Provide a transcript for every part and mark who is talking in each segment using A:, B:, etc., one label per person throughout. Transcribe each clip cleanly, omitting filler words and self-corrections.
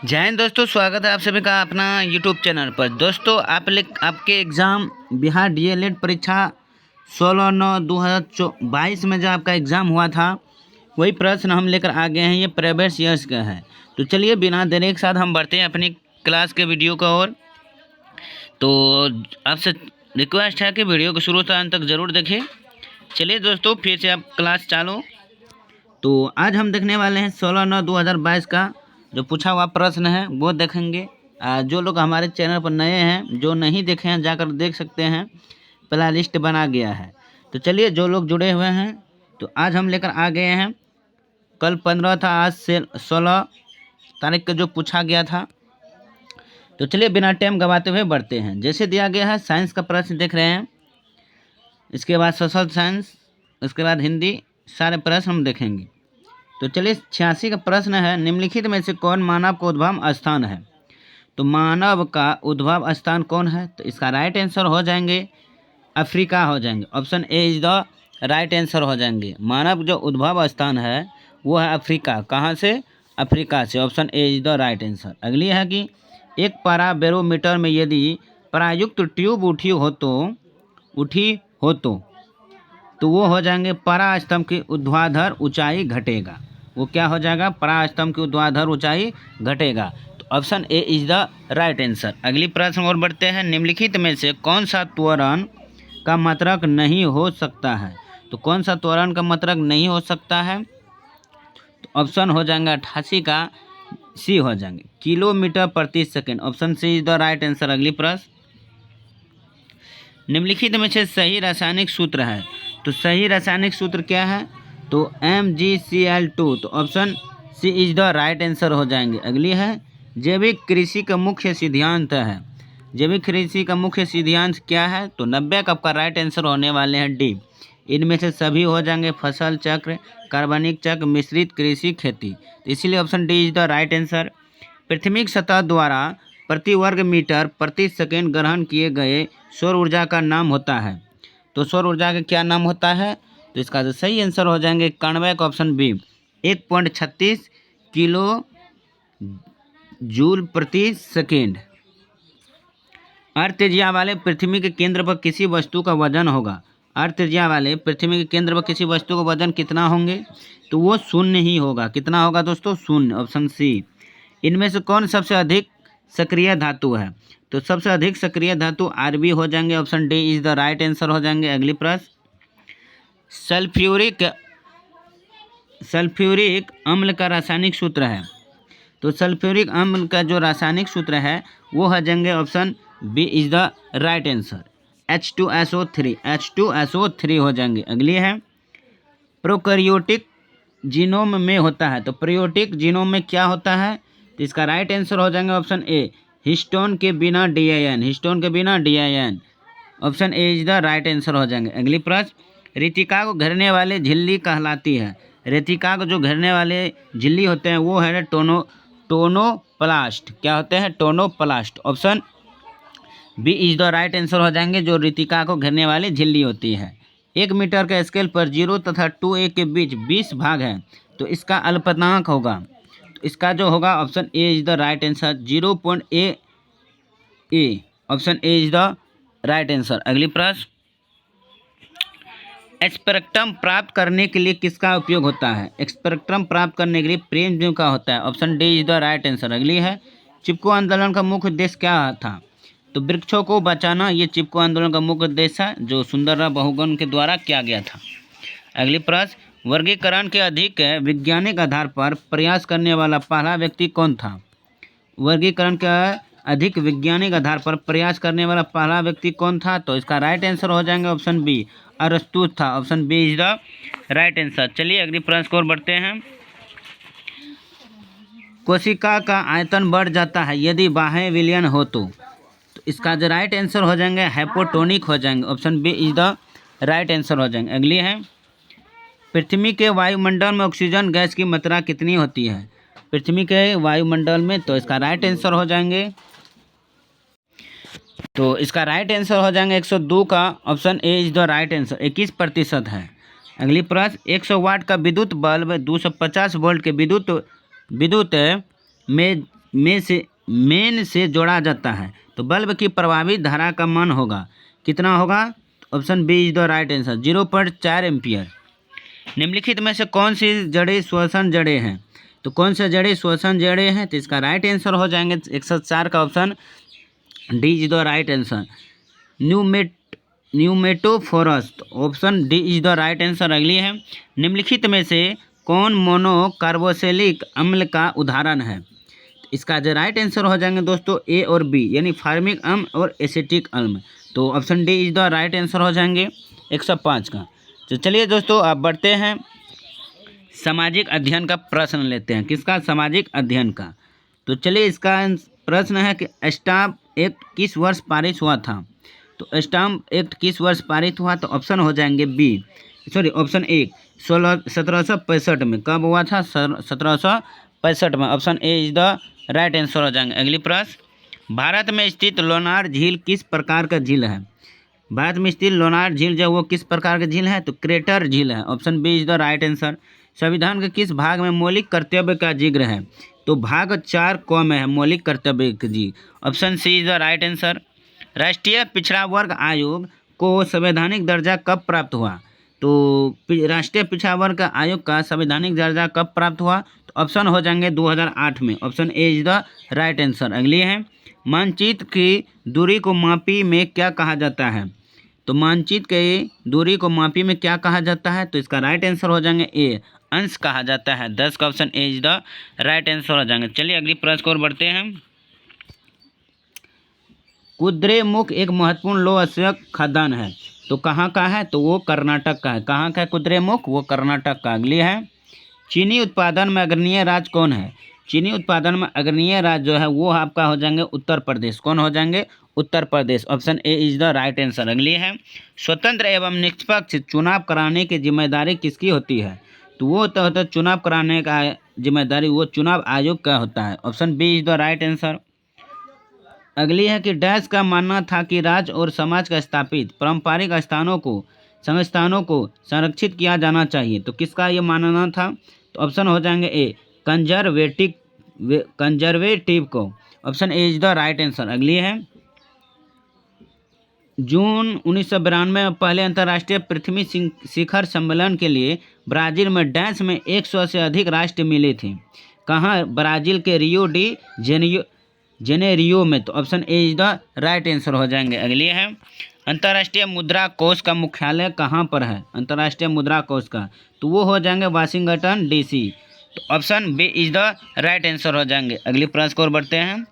A: जय हिंद दोस्तों, स्वागत है आप सभी का अपना यूट्यूब चैनल पर। दोस्तों आपके एग्ज़ाम बिहार डीएलएड परीक्षा 16/9/2022 में जो आपका एग्ज़ाम हुआ था वही प्रश्न हम लेकर आ गए हैं। ये प्रीवियस ईयर्स का है। तो चलिए बिना देरी के साथ हम बढ़ते हैं अपनी क्लास के वीडियो का ओर। तो आपसे रिक्वेस्ट है कि वीडियो को शुरू से अंत तक ज़रूर देखें। चलिए दोस्तों, फिर से आप क्लास चालू। तो आज हम देखने वाले हैं 16/9/2022 का जो पूछा हुआ प्रश्न है वो देखेंगे। जो लोग हमारे चैनल पर नए हैं, जो नहीं देखे हैं, जाकर देख सकते हैं, पहला लिस्ट बना गया है। तो चलिए, जो लोग जुड़े हुए हैं तो आज हम लेकर आ गए हैं। कल 15 था, आज से 16 तारीख का जो पूछा गया था। तो चलिए बिना टाइम गवाते हुए बढ़ते हैं। जैसे दिया गया है साइंस का प्रश्न देख रहे हैं, इसके बाद सोशल साइंस, उसके बाद हिंदी, सारे प्रश्न हम देखेंगे। तो चलिए 86 का प्रश्न है, निम्नलिखित में से कौन मानव का उद्भव स्थान है? तो मानव का उद्भव स्थान कौन है? तो इसका राइट आंसर हो जाएंगे अफ्रीका हो जाएंगे। Option A is the right answer हो जाएंगे। मानव जो उद्भव स्थान है वो है अफ्रीका। कहाँ से? अफ्रीका से। Option A is the right answer. अगली है कि एक पारा बैरोमीटर में यदि प्रायुक्त ट्यूब उठी हो तो वो हो जाएंगे परास्तंभ की ऊर्ध्वाधर ऊंचाई घटेगा। वो क्या हो जाएगा? परास्तंभ की ऊर्ध्वाधर ऊंचाई घटेगा। तो option A is the right answer. अगली प्रश्न और बढ़ते हैं। निम्नलिखित में से कौन सा त्वरण का मात्रक नहीं हो सकता है? तो कौन सा त्वरण का मात्रक नहीं हो सकता है? तो ऑप्शन हो जाएगा 88 का सी हो जाएंगे, किलोमीटर प्रति second. Option C is the right answer. अगली प्रश्न, निम्नलिखित में से सही रासायनिक सूत्र है। तो सही रासायनिक सूत्र क्या है? तो MgCl2। तो option C is the right answer हो जाएंगे। अगली है, जैविक कृषि का मुख्य सिद्धांत है। जैविक कृषि का मुख्य सिद्धांत क्या है? तो 90 का आपका राइट आंसर होने वाले हैं डी। इनमें से सभी हो जाएंगे फसल चक्र, कार्बनिक चक्र, मिश्रित कृषि, खेती। तो इसीलिए option D is the right answer. पृथ्वी की सतह द्वारा प्रति वर्ग मीटर प्रति सेकेंड ग्रहण किए गए सौर ऊर्जा का नाम होता है। तो सौर ऊर्जा का क्या नाम होता है? तो इसका जो सही आंसर हो जाएंगे 91 का ऑप्शन बी, 1.36 किलो जूल प्रति सेकेंड। अर्थ त्रिज्या वाले पृथ्वी के केंद्र पर किसी वस्तु का वजन होगा। अर्थ त्रिज्या वाले पृथ्वी के केंद्र पर किसी वस्तु का वजन कितना होंगे? तो वो शून्य ही होगा। कितना होगा दोस्तों? शून्य। Option C. इनमें से कौन सबसे अधिक सक्रिय धातु है? तो सबसे अधिक सक्रिय धातु आरबी हो जाएंगे। Option D is the right answer हो जाएंगे। अगली प्रश्न, सल्फ्यूरिक अम्ल का रासायनिक सूत्र है। तो सल्फ्यूरिक अम्ल का जो रासायनिक सूत्र है वो हो जाएंगे option B is the right answer, H2SO3। H2SO3 हो जाएंगे। अगली है, प्रोकैरियोटिक जीनोम में होता है। तो प्रोकैरियोटिक जीनोम में क्या होता है? तो इसका राइट आंसर हो जाएंगे ऑप्शन ए, हिस्टोन के बिना DIN। हिस्टोन के बिना DIN। Option A is the right answer हो जाएंगे। अगली प्रश्न, रेतिका को घेरने वाले झिल्ली कहलाती है। रेतिका को जो घेरने वाले झिल्ली होते हैं वो है टोनोप्लास्ट। क्या होते हैं? Tonoplast. Option B is the right answer हो जाएंगे, जो रेतिका को घेरने वाली झिल्ली होती है। 1 मीटर के स्केल पर 0 तथा 2a के बीच 20 भाग हैं, तो इसका अल्पतमांक होगा। तो इसका जो होगा option A is the right answer, 0.AA। Option A is the right answer. अगली प्रश्न, स्पेक्ट्रम प्राप्त करने के लिए किसका उपयोग होता है? स्पेक्ट्रम प्राप्त करने के लिए प्रेमज्यों का होता है। Option D is the right answer. अगली है, चिपको आंदोलन का मुख्य उद्देश्य क्या था? तो वृक्षों को बचाना, ये चिपको आंदोलन का मुख्य उद्देश्य है, जो सुंदरराव बहुगुण के द्वारा किया गया था। अगली प्रश्न, वर्गीकरण के अधिक वैज्ञानिक आधार पर प्रयास करने वाला पहला व्यक्ति कौन था? वर्गीकरण का अधिक वैज्ञानिक आधार पर प्रयास करने वाला पहला व्यक्ति कौन था? तो इसका राइट आंसर हो जाएंगे ऑप्शन बी, अरस्तु था। Option B is the right answer. चलिए अगली प्रश्न की ओर बढ़ते हैं। कोशिका का आयतन बढ़ जाता है यदि बाह्य विलयन हो तो इसका जो राइट आंसर हो जाएंगे हाइपोटोनिक हो जाएंगे। Option B is the right answer हो जाएंगे। अगली है, पृथ्वी के वायुमंडल में ऑक्सीजन गैस की मात्रा कितनी होती है? पृथ्वी के वायुमंडल में, तो इसका राइट आंसर हो जाएंगे, तो इसका राइट आंसर हो जाएंगे 102 का। Option A is the right answer, 21% है। अगली प्रश्न, 100 वाट का विद्युत बल्ब 250 वोल्ट के विद्युत में मेन से जोड़ा जाता है तो बल्ब की प्रभावित धारा का मान होगा कितना होगा? Option B is the right answer, 0.4 ampere. निम्नलिखित में से कौन सी जड़ें श्वसन जड़ें हैं? तो कौन सी जड़ें श्वसन जड़ें हैं? तो इसका राइट आंसर हो जाएंगे 104 का option D is the right answer, pneumatophores. Option D is the right answer. अगली है, निम्नलिखित में से कौन मोनोकार्बोक्सिलिक अम्ल का उदाहरण है? इसका जो राइट आंसर हो जाएंगे दोस्तों ए और बी, यानी फार्मिक अम्ल और एसिटिक अम्ल। तो option D is the right answer हो जाएंगे 105 का। तो चलिए दोस्तों आप बढ़ते हैं, सामाजिक अध्ययन का प्रश्न लेते हैं। किसका? सामाजिक अध्ययन का। तो चलिए इसका प्रश्न है कि स्टाम्प एक्ट किस वर्ष पारित हुआ था? तो स्टाम्प एक्ट किस वर्ष पारित हुआ? तो ऑप्शन हो जाएंगे बी, सॉरी ऑप्शन ए 1765 में। कब हुआ था? 1765 में। Option A is the right answer हो जाएंगे। अगली प्रश्न, भारत में स्थित लोनार झील किस प्रकार का झील है? भारत में स्थित लोनार झील जो वो किस प्रकार का झील है? तो क्रेटर झील है। Option B is the right answer. संविधान के किस भाग में मौलिक कर्तव्य का जिक्र है? तो भाग 4 क में है मौलिक कर्तव्य का जी। Option C is the right answer. राष्ट्रीय पिछड़ा वर्ग आयोग को संवैधानिक दर्जा कब प्राप्त हुआ? तो राष्ट्रीय पिछड़ा वर्ग आयोग का संवैधानिक दर्जा कब प्राप्त हुआ? तो ऑप्शन हो जाएंगे 2008 में। Option A is the right answer. अगली है, मानचित्र की दूरी को मापी में क्या कहा जाता है? तो मानचित्र की दूरी को मापी में क्या कहा जाता है? तो इसका राइट आंसर हो जाएंगे ए, अंश कहा जाता है। 10 का option A is the right answer हो जाएंगे। चलिए अगली प्रश्न की ओर बढ़ते हैं। कुद्रेमुख एक महत्वपूर्ण लौह अयस्क खदान है, तो कहाँ का है? तो वो कर्नाटक का है। कहाँ का है कुद्रेमुख? वो कर्नाटक का। अगली है, चीनी उत्पादन में अग्रणीय राज्य कौन है? चीनी उत्पादन में अग्रणीय राज्य जो है वो आपका हो जाएंगे उत्तर प्रदेश। कौन हो जाएंगे? Uttar Pradesh. Option A is the right answer. अगली है, स्वतंत्र एवं निष्पक्ष चुनाव कराने की जिम्मेदारी किसकी होती है? तो वो होता है चुनाव कराने का जिम्मेदारी वो चुनाव आयोग का होता है। Option B is the right answer. अगली है कि डैश का मानना था कि राज्य और समाज का स्थापित पारंपरिक संस्थानों को संरक्षित किया जाना चाहिए। तो किसका ये मानना था? तो ऑप्शन हो जाएंगे ए, कंजर्वेटिव को। Option A is the right answer. अगली है, जून 1992 में पहले अंतर्राष्ट्रीय पृथ्वी शिखर सम्मेलन के लिए ब्राजील में डैश में 100 से अधिक राष्ट्र मिले थे। कहाँ? ब्राजील के रियो डी जेनेरियो में। तो option A is the right answer हो जाएंगे। अगली है, अंतर्राष्ट्रीय मुद्रा कोष का मुख्यालय कहाँ पर है? अंतर्राष्ट्रीय मुद्रा कोष का, तो वो हो जाएंगे वाशिंगटन डीसी। तो option B is the right answer हो जाएंगे। अगली प्रश्न की ओर बढ़ते हैं।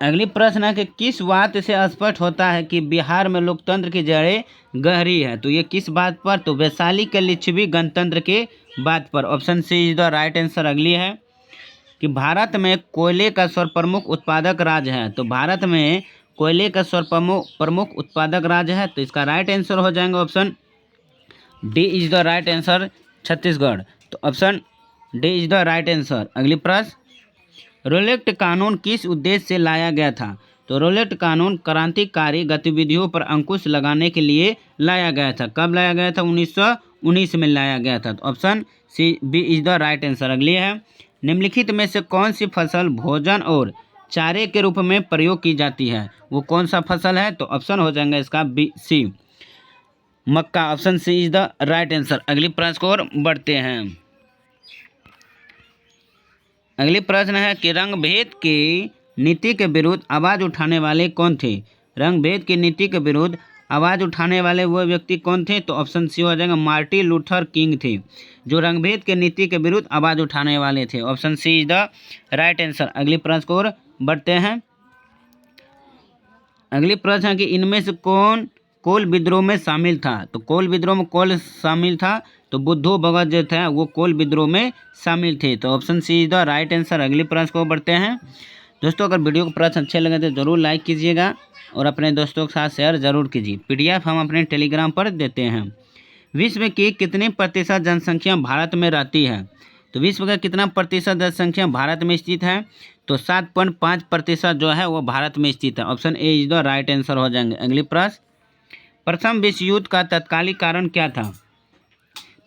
A: अगली प्रश्न है कि किस बात से स्पष्ट होता है कि बिहार में लोकतंत्र की जड़ें गहरी है? तो ये किस बात पर? तो वैशाली के लिच्छवी गणतंत्र के बात पर। Option C is the right answer. अगली है कि भारत में कोयले का सर्वप्रमुख उत्पादक राज्य है। तो भारत में कोयले का सर्वप्रमुख उत्पादक राज्य है। तो इसका राइट आंसर हो जाएंगे option D is the right answer, Chhattisgarh. तो option D is the right answer. अगली प्रश्न, रोलेट कानून किस उद्देश्य से लाया गया था? तो रोलेट कानून क्रांतिकारी गतिविधियों पर अंकुश लगाने के लिए लाया गया था। कब लाया गया था? 1919 में लाया गया था। तो option C B is the right answer. अगली है, निम्नलिखित में से कौन सी फसल भोजन और चारे के रूप में प्रयोग की जाती है? वो कौन सा फसल है? तो ऑप्शन हो जाएंगे इसका बी सी, मक्का। Option C is the right answer. अगली प्रश्न को और बढ़ते हैं। अगली प्रश्न है कि रंग भेद की नीति के विरुद्ध आवाज़ उठाने वाले कौन थे? रंग भेद की नीति के विरुद्ध आवाज़ उठाने वाले वो व्यक्ति कौन थे? तो ऑप्शन सी हो जाएगा मार्टिन लूथर किंग थे, जो रंग भेद के नीति के विरुद्ध आवाज़ उठाने वाले थे। Option C is the right answer. अगली प्रश्न को और बढ़ते हैं। अगली प्रश्न है कि इनमें से कौन कोल विद्रोह में शामिल था? तो कोल विद्रोह में कौन शामिल था? तो बुद्धू भगत जो थे वो कोल विद्रोह में शामिल थे। तो option C is the right answer. अगली प्रश्न को बढ़ते हैं। दोस्तों अगर वीडियो को प्रश्न अच्छे लगे तो ज़रूर लाइक कीजिएगा और अपने दोस्तों के साथ शेयर जरूर कीजिए। PDF हम अपने टेलीग्राम पर देते हैं। विश्व की कितने प्रतिशत जनसंख्या भारत में रहती है? तो विश्व का कितना प्रतिशत जनसंख्या भारत में स्थित है? तो 7.5% जो है वो भारत में स्थित है। Option A is the right answer हो जाएंगे। अगली प्रश्न, प्रथम विश्व युद्ध का तत्कालिक कारण क्या था?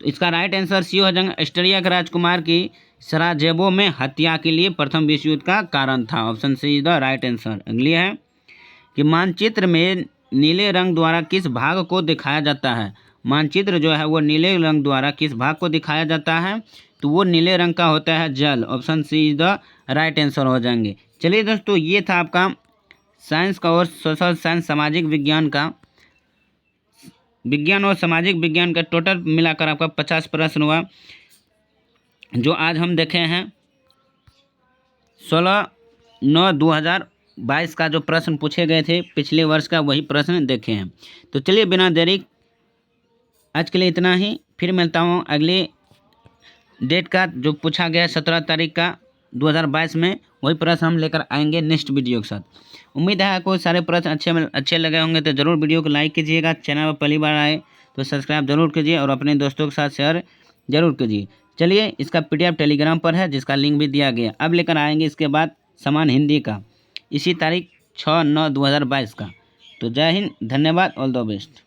A: तो इसका राइट आंसर सी हो जाएगा ऑस्ट्रिया के राजकुमार की सराजेवो में हत्या के लिए प्रथम विश्व युद्ध का कारण था। Option C is the right answer. अगली है कि मानचित्र में नीले रंग द्वारा किस भाग को दिखाया जाता है। मानचित्र जो है वो नीले रंग द्वारा किस भाग को दिखाया जाता है, तो वो नीले रंग का होता है जल। Option C is the right answer हो जाएंगे। चलिए दोस्तों, ये था आपका साइंस का और सोशल साइंस सामाजिक विज्ञान का, विज्ञान और सामाजिक विज्ञान का टोटल मिलाकर आपका 50 प्रश्न हुआ, जो आज हम देखे हैं 16/9/2022 का जो प्रश्न पूछे गए थे पिछले वर्ष का, वही प्रश्न देखे हैं। तो चलिए बिना देरी आज के लिए इतना ही, फिर मिलता हूँ अगले डेट का जो पूछा गया 17 तारीख का 2022 में, वही प्रश्न हम लेकर आएंगे नेक्स्ट वीडियो के साथ। उम्मीद है आपको सारे प्रश्न अच्छे लगे होंगे, तो ज़रूर वीडियो को लाइक कीजिएगा। चैनल पर पहली बार आए तो सब्सक्राइब जरूर कीजिए और अपने दोस्तों के साथ शेयर जरूर कीजिए। चलिए, इसका PDF टेलीग्राम पर है, जिसका लिंक भी दिया गया। अब लेकर आएंगे इसके बाद समान हिंदी का, इसी तारीख 6/9/2022 का। तो जय हिंद, धन्यवाद, ऑल द बेस्ट।